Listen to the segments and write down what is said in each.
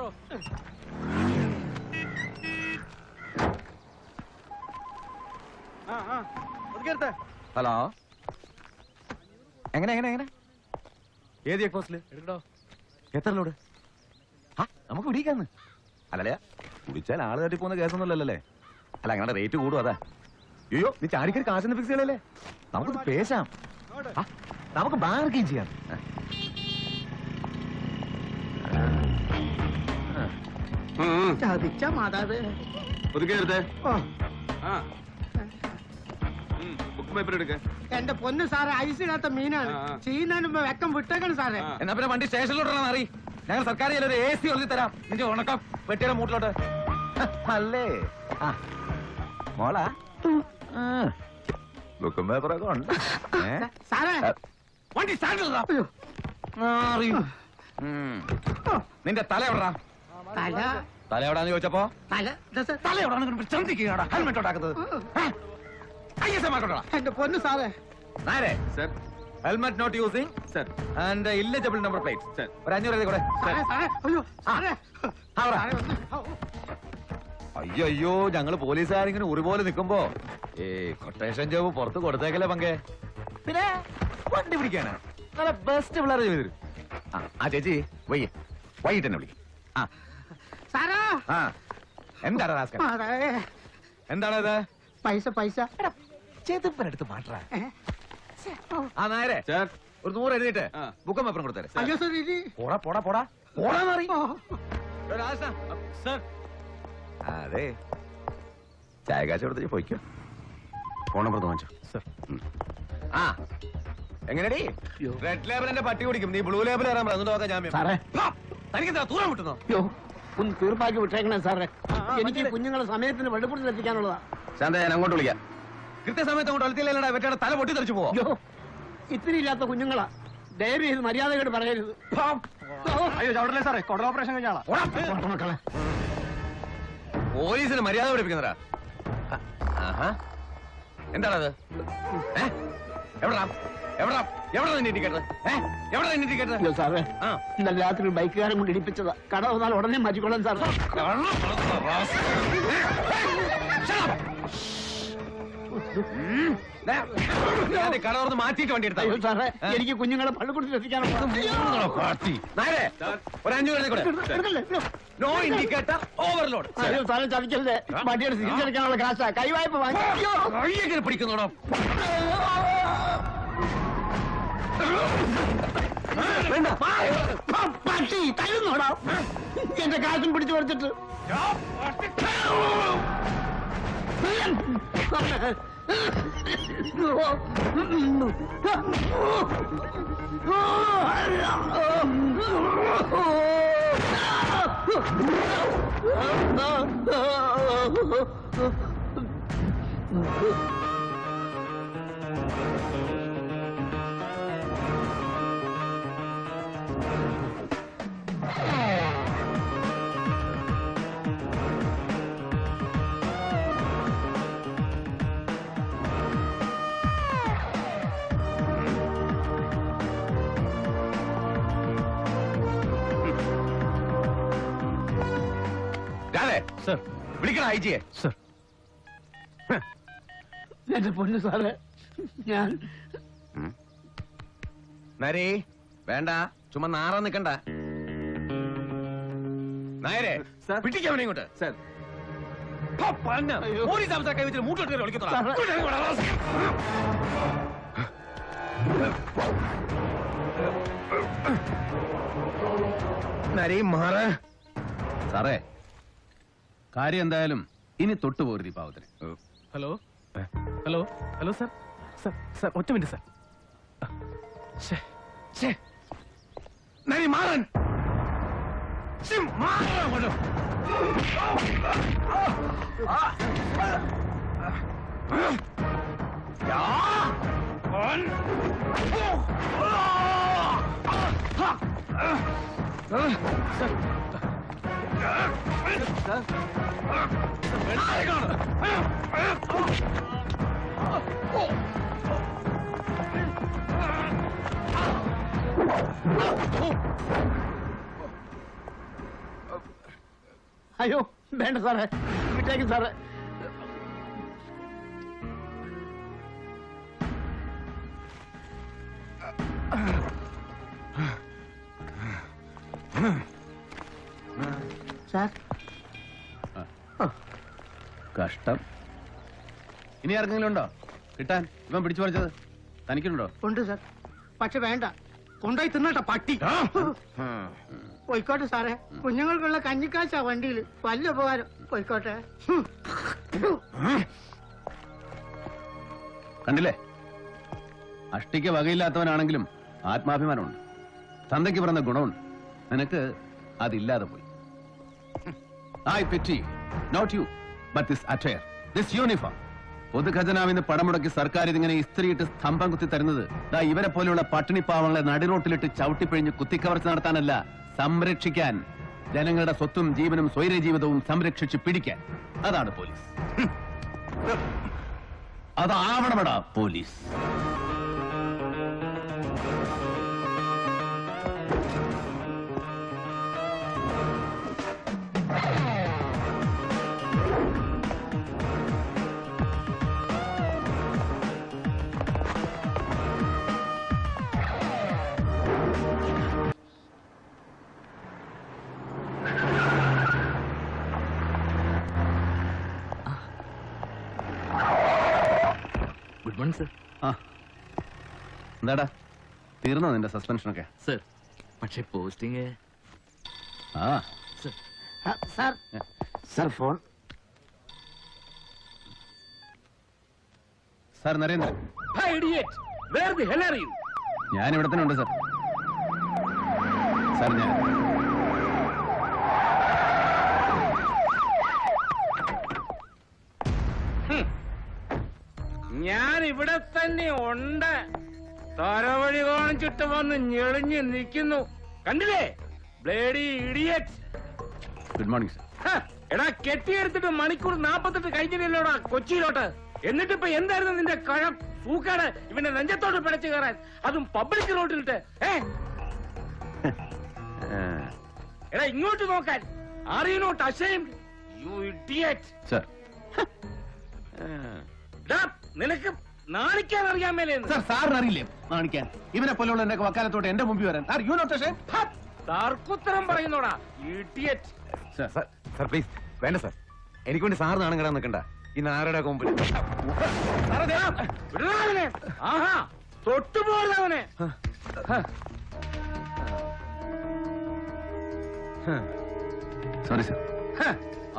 Bro. Hello, എങ്ങനെ എങ്ങനെ എങ്ങനെ ഏത് ചെക്ക് പോസ്റ്റില് എടുക്കണോ? എത്ര ലോഡ്? നമുക്ക് പിടിക്കാന്ന്. അല്ലല്ലേ, കുടിച്ചാൽ ആള് തട്ടി പോകുന്ന കേസൊന്നുമല്ലല്ലേ? അല്ല, അങ്ങനെ റേറ്റ് കൂടും. അതാ. അയ്യോ, നീ ചാടിക്കറി കാശൊന്ന് ഫിക്സ് ചെയ്യലല്ലേ? നമുക്കിത് പേശാം. നമുക്ക് ബാർഗെയിൻ ചെയ്യാം. ചതിച്ച മാതാവ് എന്റെ പൊന്ന് സാറേ, ഐസിടാത്ത മീനാണ്. ചെയ്യുന്നതിന് മുമ്പ് വെക്കം വിട്ടേക്കണം സാറേ. എന്നാ പിന്നെ വണ്ടി സ്റ്റേഷനിലോട്ടാണ് മാറി. ഞങ്ങൾ സർക്കാർ ഒരു AC ഒഴുതി തരാം. നിന്റെ ഉണക്കം വെട്ടിയുടെ മൂട്ടിലോട്ട്. അല്ലേ മോളാ? ബുക്കും പേപ്പറൊക്കെ ഉണ്ട് സാറേ. വണ്ടി സ്റ്റാൻഡിൽ. നിന്റെ തല എവിടാ? തല തല എവിടാന്ന് ചോദിച്ചപ്പോ തല എവിടാണ് ചന്തിക്കുകയാണ് ഹെൽമെറ്റ് ഉണ്ടാക്കുന്നത്. എന്റെ പൊന്ന് സാറേ. നേരെ helmet not using sir and illegible number plate sir. ഒരു 500 എഴുതി കൂടെ. അയ്യോ, ഞങ്ങള് പോലീസുകാരിങ്ങനെ ഉറിപോലെ നിൽക്കുമ്പോ കൊട്ടേഷൻ ജോബ് പുറത്ത് കൊടുത്തേക്കല്ലേ പങ്കെ. പിന്നെ വണ്ടി പിടിക്കാനാ നല്ല ബെസ്റ്റ് പിള്ളേരെ ചെയ്തു തരും. ആ ചേച്ചി വൈകിട്ട് തന്നെ വിളിക്കും. എന്താണ് എന്താണത്? പൈസ പൈസ ചെതുപ്പനെടുത്ത് മാറ്റാ. ആ നേരെ ഒരു 100 എഴുതിട്ട് ബുക്കും പേപ്പറും കൊടുത്തേ. അയ്യോ സാർ, പോടാ പോടാ പോടാ പോടാ മാറി. അതെ, ചായ കാശ് കൊടുത്ത് പോയിക്കോ. ഫോൺ നമ്പർ വാങ്ങിച്ചോ സർ. ആ എങ്ങനെയാടി? റെഡ് ലേബലിന്റെ പട്ടി കുടിക്കും, നീ ബ്ലൂ ലേബിൾ കയറാൻ പറഞ്ഞു. നോക്കാം ജാമ്യം. തനിക്കെന്താ തൂരം വിട്ടുന്നോ? ഒന്ന് തീർപ്പാക്കി വിട്ടേക്കണേ സാറേ. എനിക്ക് കുഞ്ഞുങ്ങളെ സമയത്തിന് വെള്ളപ്പുറത്തിൽ എത്തിക്കാനുള്ളതാ. ശാന്ത, ഞാൻ അങ്ങോട്ട് വിളിക്കാം. കൃത്യസമയത്ത് അങ്ങോട്ട് വളർത്തിയില്ലടാ, വെറ്റയുടെ തല പൊട്ടി തെറിച്ചു പോവോ? ഇത്തിരി ഇല്ലാത്ത കുഞ്ഞുങ്ങളാ. ദയവ് ചെയ്ത് മര്യാദയോട് പറയരുത്. അയ്യോ ചവിടല്ലേ സാറേ, കൊടൽ ഓപ്പറേഷൻ കഴിഞ്ഞാളാ. പോലീസിന് മര്യാദ പഠിപ്പിക്കുന്നതാ. എന്താണത്? എവിടാ എവിടാ എവിടെ നിന്റെ ഇൻഡിക്കേറ്റർ? എവിടെ നിന്റെ ഇൻഡിക്കേറ്റർ? സാറേ, ഇന്നലെ രാത്രി ബൈക്കുകാരൻ കൊണ്ട് ഇടിപ്പിച്ചതാ. കട വന്നാൽ ഉടനെ മാറ്റിക്കൊള്ളാൻ സാർ. കടവർന്ന് മാറ്റിയിട്ട് വണ്ടി എടുത്താ സാറേ, എനിക്ക് കുഞ്ഞുങ്ങളെ പള്ളിക്കൂടത്തിൽ എത്തിക്കാനുള്ള ഒരു 500 കൂടെ. No indicator overload. സാറേ ചതിക്കല്ലേ, വണ്ടിയുടെ തിരിച്ചെടുക്കാനുള്ള കാശാ. കൈവായ്പ വാങ്ങി പിടിക്കുന്നോടോ? പട്ടി തരുന്നോടാ. എന്റെ കാശും പിടിച്ചു പറിച്ചിട്ട്. സർ, വിളിക്കണം ഐജിയെ. സർ, എന്റെ പൊന്നു സാറേ, ഞാൻ നരേ വേണ്ട, ചുമ്മാ നാറാൻ നിക്കണ്ട. നായരെ പിടിക്കാൻ ഇങ്ങോട്ട്. സർ, പോലീസ് അവസ്ഥ കൈവച്ചിട്ട് മൂട്ടോട്ട് കയറി വിളിക്കത്തോളാം. നരേ മാറ്. സാറേ, കാര്യം എന്തായാലും ഇനി തൊട്ടുപോരുത് ഈ പാവത്തിന്. Hello hello hello sir, sir sir ഒറ്റ മിനിറ്റ് സാർ. നരി മാറൻ. അയ്യോ വേണ്ട സാറേ, വിട്ടേക്കും സാറേ. സാർ കഷ്ടം. ഇനി ആർക്കെങ്കിലും ഉണ്ടോ കിട്ടാൻ? ഇവൻ പിടിച്ചു പറിച്ചത് തനിക്കുണ്ടോ? ഉണ്ട് സാർ, പക്ഷെ വേണ്ട, കൊണ്ടുപോയി തിന്നട്ടെ പട്ടി. പോയിക്കോട്ടെ സാറേ, കുഞ്ഞുങ്ങൾക്കുള്ള കഞ്ഞിക്കാശാ വണ്ടിയിൽ. വലിയ ഉപകാരം. പോയിക്കോട്ടെ. കണ്ടില്ലേ, അഷ്ടിക്ക് വകയില്ലാത്തവനാണെങ്കിലും ആത്മാഭിമാനമുണ്ട്, തന്തയ്ക്ക് പറഞ്ഞ ഗുണമുണ്ട്. നിനക്ക് അതില്ലാതെ പോയി. I pity not you but this attire, this uniform. പൊതുഖജനാവിന്ന് പണം മുടക്കി സർക്കാർ ഇതിങ്ങനെ ഇസ്ത്രീയിട്ട് സ്തംഭം കുത്തി തരുന്നത് ഇവരെ പോലെയുള്ള പട്ടിണി പാവങ്ങളെ നടിറോട്ടിലിട്ട് ചവിട്ടിപ്പിഴിഞ്ഞ് കുത്തിക്കവർച്ച നടത്താനല്ല, സംരക്ഷിക്കാൻ. ജനങ്ങളുടെ സ്വത്തും ജീവനും സ്വൈര ജീവിതവും സംരക്ഷിച്ച് പിടിക്കാൻ. അതാണ് പോലീസ്. അതാവണമെടാ പോലീസ്. Good morning sir. എന്താടാ, തീർന്നോ നിന്റെ സസ്പെൻഷനൊക്കെ? സർ, പക്ഷേ പോസ്റ്റിംഗ്. ആ sir sir phone. Sir Narendran. ഞാൻ ഇവിടെ തന്നെ ഉണ്ട് സാർ. സാർ ഞാൻ ഇവിടെ തന്നെ ഉണ്ട്. തരവഴി കാണിച്ചിട്ട് വന്ന് ഞെളിഞ്ഞ് നിൽക്കുന്നു. കണ്ടില്ലേ bloody idiot. Good morning sir. എടാ, കെട്ടിയെടുത്തിട്ട് മണിക്കൂർ 48 കഴിഞ്ഞില്ലല്ലോടാ കൊച്ചിയിലോട്ട്. എന്നിട്ടിപ്പോ എന്തായിരുന്നു നിന്റെ കഴം സൂക്കാട് ഇവന്റെ നെഞ്ചത്തോട്ട് പിടച്ചു കയറാൻ, അതും പബ്ലിക് റോഡിലിട്ട്. എടാ ഇങ്ങോട്ട് നോക്കാൻ. Are you not ashamed you idiot? Sir നിനക്ക് നാണിക്കാൻ അറിയാൻ മേലെന്ന്. സാർ സാറിന് അറിയില്ലേ നാണിക്കാൻ? ഇവനെ പോലെയുള്ള എന്റെ വക്കാലത്തോട്ട് എന്റെ മുമ്പിൽ വരാൻ. Are you not ashamed? തർക്കുത്തരം പറയുന്നോടാ ഇഡിയറ്റ്. സാർ പ്ലീസ്, വേണ്ട സാർ. എനിക്ക് വേണ്ടി സാർ നാണം കിടാൻ നിൽക്കണ്ട. ഈ നാരുടെ കൊമ്പിൽ ആഹാ തൊട്ടുപോകുന്നവനെ. Sorry sir.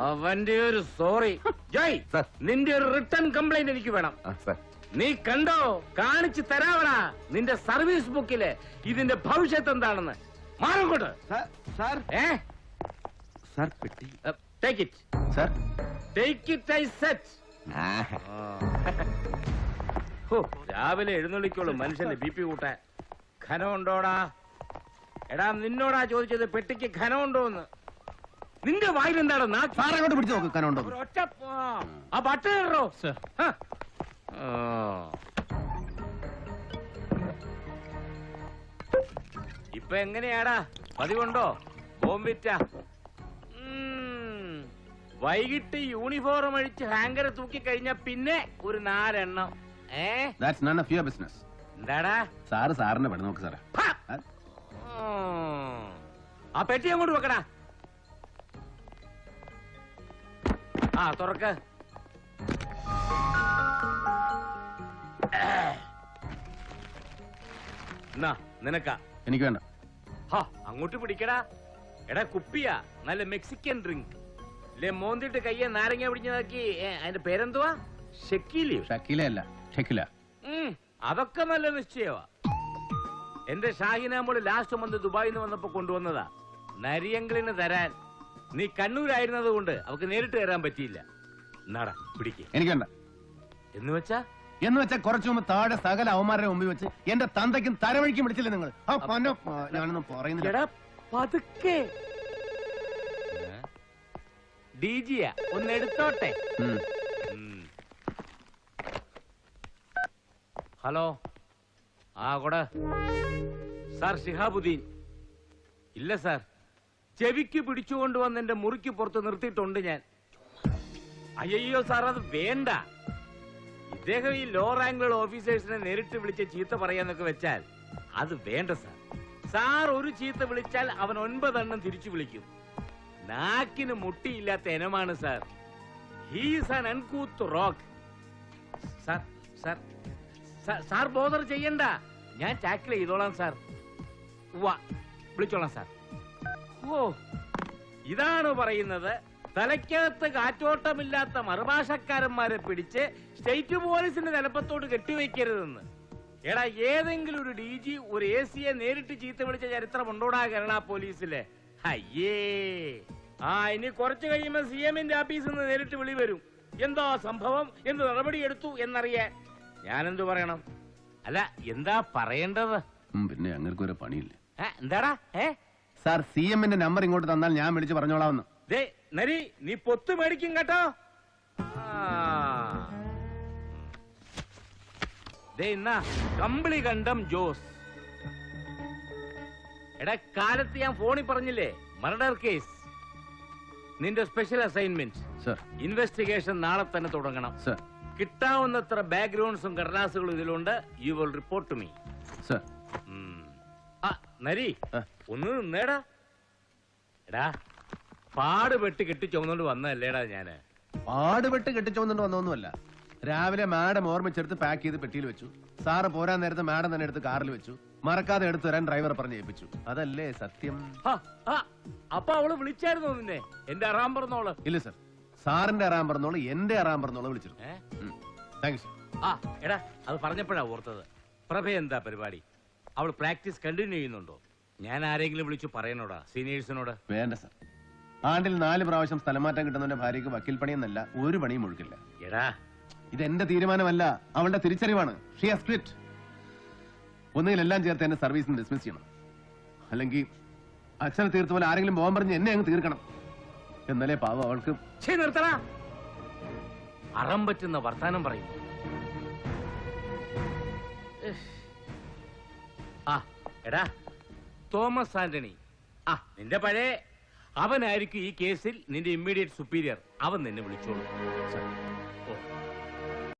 അവന്റെ ഒരു സോറി. ജയ്, നിന്റെ ഒരു റിട്ടേൺ കംപ്ലൈന്റ് എനിക്ക് വേണം. നീ കണ്ടോ, കാണിച്ചു തരാവടാ നിന്റെ സർവീസ് ബുക്കില് ഇതിന്റെ ഭവിഷ്യത്ത് എന്താണെന്ന്. മാറങ്ങോട്ട്. സാർ സാർ പെട്ടി. Take it sir. Take it I set. രാവിലെ എഴുന്നള്ളിക്കോളൂ മനുഷ്യന്റെ ബി പി കൂട്ടാൻ. ഖനമുണ്ടോടാ? എടാ നിന്നോടാ ചോദിച്ചത് പെട്ടിക്ക് ഖനമുണ്ടോന്ന്. നിന്റെ വായിൽ എന്താണ്? സാറങ്ങോട്ട് പിടിച്ചു നോക്ക് കനുണ്ടോ. ഒറ്റ ആ ബട്ട കയറോ. ഇപ്പൊ എങ്ങനെയാടാ, പതിവുണ്ടോ? ബോംബിറ്റ. വൈകിട്ട് യൂണിഫോം അഴിച്ച് ഹാങ്കർ തൂക്കി കഴിഞ്ഞ പിന്നെ ഒരു 4 എണ്ണം. That's none of your business. എന്താടാ? സാറ് സാറിനെ പെടുന്ന നോക്ക് സാറേ. ആ പെട്ടി അങ്ങോട്ട് വെക്കടാ. ആ തുറക്ക. നിനക്കാ? എനിക്ക് വേണ്ട. അങ്ങോട്ട് പിടിക്കടാ. എടാ കുപ്പിയാ, നല്ല മെക്സിക്കൻ ഡ്രിങ്ക്. മോന്തിട്ട് കയ്യെ നാരങ്ങ പിടിഞ്ഞതാക്കി. അതിന്റെ പേരെന്തുവാ? ഷക്കീലിയോ? ഷക്കീലയല്ല, ഷക്കില. അതൊക്കെ നല്ല നിശ്ചയമാ. എന്റെ ഷാഹിനാമോള് ലാസ്റ്റ് മന്ത് ദുബായിൽ നിന്ന് വന്നപ്പോ കൊണ്ടുവന്നതാ. നരിയങ്കളിന് തരാൻ. നീ കണ്ണൂരായിരുന്നത് കൊണ്ട് അവക്ക് നേരിട്ട് തരാൻ പറ്റിയില്ല. എന്നാടാ പിടിക്ക്. എനിക്ക് വേണ്ട. എന്ന് വെച്ചാ കുറച്ചു മുമ്പ് താഴെ സകല അവന്മാരുടെ മുമ്പിൽ വെച്ച് എന്റെ തന്തയ്ക്കും തരവഴിക്കും പിടിച്ചില്ലേ നിങ്ങൾ? ഞാനൊന്നും പറയുന്നില്ല. പതുക്കെ. ഡിജിയാ, ഒന്ന് എടുത്തോട്ടെ. ഹലോ. ആ കൊട. സാർ ഷിഹാബുദ്ദീൻ. ഇല്ല സാർ, ചെവിക്ക് പിടിച്ചുകൊണ്ടുവന്ന് എന്റെ മുറിക്ക് പുറത്ത് നിർത്തിയിട്ടുണ്ട് ഞാൻ. അയ്യോ സാർ, അത് വേണ്ട. ഇദ്ദേഹം ഈ ലോ റാങ്കുള്ള ഓഫീസേഴ്സിനെ നേരിട്ട് വിളിച്ച് ചീത്ത പറയാന്നൊക്കെ വെച്ചാൽ അത് വേണ്ട സാർ. സാർ ഒരു ചീത്ത വിളിച്ചാൽ അവൻ 9 എണ്ണം തിരിച്ചു വിളിക്കും. നാക്കിന് മുട്ടിയില്ലാത്ത ഇനമാണ് sir. He's an അൺകൂത്ത് rock. Sir sir sir bother ചെയ്യണ്ട, ഞാൻ ടാക്കിൾ ചെയ്തോളാം സാർ. വിളിച്ചോളാം സാർ. ഓ, ഇതാണ് പറയുന്നത് തലയ്ക്കകത്ത് കാറ്റോട്ടമില്ലാത്ത മറുഭാഷക്കാരന്മാരെ പിടിച്ച് സ്റ്റേറ്റ് പോലീസിന്റെ തലപ്പത്തോട് കെട്ടിവെക്കരുതെന്ന്. എടാ, ഏതെങ്കിലും ഒരു DG ഒരു AC നേരിട്ട് ചീത്ത വിളിച്ച ചരിത്രം ഉണ്ടോടാ കേരള പോലീസിലെ? അയ്യേ, ഇനി കുറച്ച് കഴിയുമ്പോ CM-ന്റെ ഓഫീസിൽ നിന്ന് നേരിട്ട് വിളി വരും. എന്താ സംഭവം, എന്ത് നടപടിയെടുത്തു എന്നറിയാൻ. ഞാനെന്തു പറയണം? അല്ല, എന്താ പറയേണ്ടത്? പിന്നെ അങ്ങനെ ഒരു പണിയില്ല. എന്താടാ? സാർ, CM-ന്റെ നമ്പർ ഇങ്ങോട്ട് തന്നാൽ ഞാൻ വിളിച്ച് പറഞ്ഞോളാമെന്ന്. നരി, നീ പൊത്ത് മേടിക്കും കേട്ടോ. കമ്പിളി കണ്ടം ജോസ്. എടാ, കാലത്ത് ഞാൻ ഫോണിൽ പറഞ്ഞില്ലേ മർഡർ കേസ്. നിന്റെ സ്പെഷ്യൽ അസൈൻമെന്റ് സർ. ഇൻവെസ്റ്റിഗേഷൻ നാളെ തന്നെ തുടങ്ങണം സർ. കിട്ടാവുന്നത്ര ബാക്ക്ഗ്രൗണ്ട്സും കടലാസുകളും ഇതിലുണ്ട്. You will report to me. Sir. നരി, ഒന്ന് നിന്നേടാ. എടാ, പാടുപെട്ട് കെട്ടിച്ചോന്നോണ്ട് വന്നല്ലേടാ ഞാന്. പാടുപെട്ട് കെട്ടിച്ചോന്നുകൊണ്ട് വന്നൊന്നുമല്ല. രാവിലെ മാഡം ഓർമ്മിച്ചെടുത്ത് പാക്ക് ചെയ്ത് പെട്ടിയിൽ വെച്ചു. സാറ് പോരാൻ നേരത്തെ മാഡം തന്നെ എടുത്ത് കാറിൽ വെച്ചു. മറക്കാതെ എടുത്തു തരാൻ ഡ്രൈവർ പറഞ്ഞ് ഏൽപ്പിച്ചു. അതല്ലേ സത്യം? അപ്പൊ അവള് വിളിച്ചായിരുന്നോ നിന്നെ? എന്റെ അറാം പറഞ്ഞോള്? ഇല്ല സർ, സാറിന്റെ അറാം പറഞ്ഞോളൂ, എന്റെ അറാം പറഞ്ഞോളൂ വിളിച്ചിരുന്നു. Thank you sir. എടാ, അത് പറഞ്ഞപ്പോഴാ ഓർത്തത്. പ്രഭ എന്താ പരിപാടി? അവൾ പ്രാക്ടീസ് കണ്ടിന്യൂ ചെയ്യുന്നുണ്ടോ? ഞാൻ ആരെങ്കിലും വിളിച്ചു പറയണോടാ സീനിയേഴ്സിനോട്? വേണ്ട സർ. ആണ്ടിൽ 4 പ്രാവശ്യം സ്ഥലം മാറ്റം കിട്ടുന്നവന്റെ ഭാര്യയ്ക്ക് വക്കീൽ പണിയെന്നല്ല ഒരു പണിയും ഒഴുക്കില്ല. എടാ, ഇതെന്റെ തീരുമാനമല്ല, അവളുടെ തിരിച്ചറിവാണ്. She has quit. ഒന്നുകിൽ എല്ലാം ചേർത്ത് എന്നെ സർവീസിൽ നിന്ന് ഡിസ്മിസ് ചെയ്യണം, അല്ലെങ്കിൽ അച്ഛനെ തീർത്ത പോലെ ആരെങ്കിലും പോകാൻ പറഞ്ഞ് എന്നെ അങ്ങ് തീർക്കണം. എന്നാലേ പാവം അവൾക്ക്. നിർത്തടാ, അറം പറ്റുന്ന വർത്താനം പറയും. എടാ, തോമസ് ആന്റണി, നിന്റെ പഴയ അവനായിരിക്കും ഈ കേസിൽ നിന്റെ ഇമ്മീഡിയറ്റ് സുപ്പീരിയർ. അവൻ നിന്നെ വിളിച്ചോളൂ.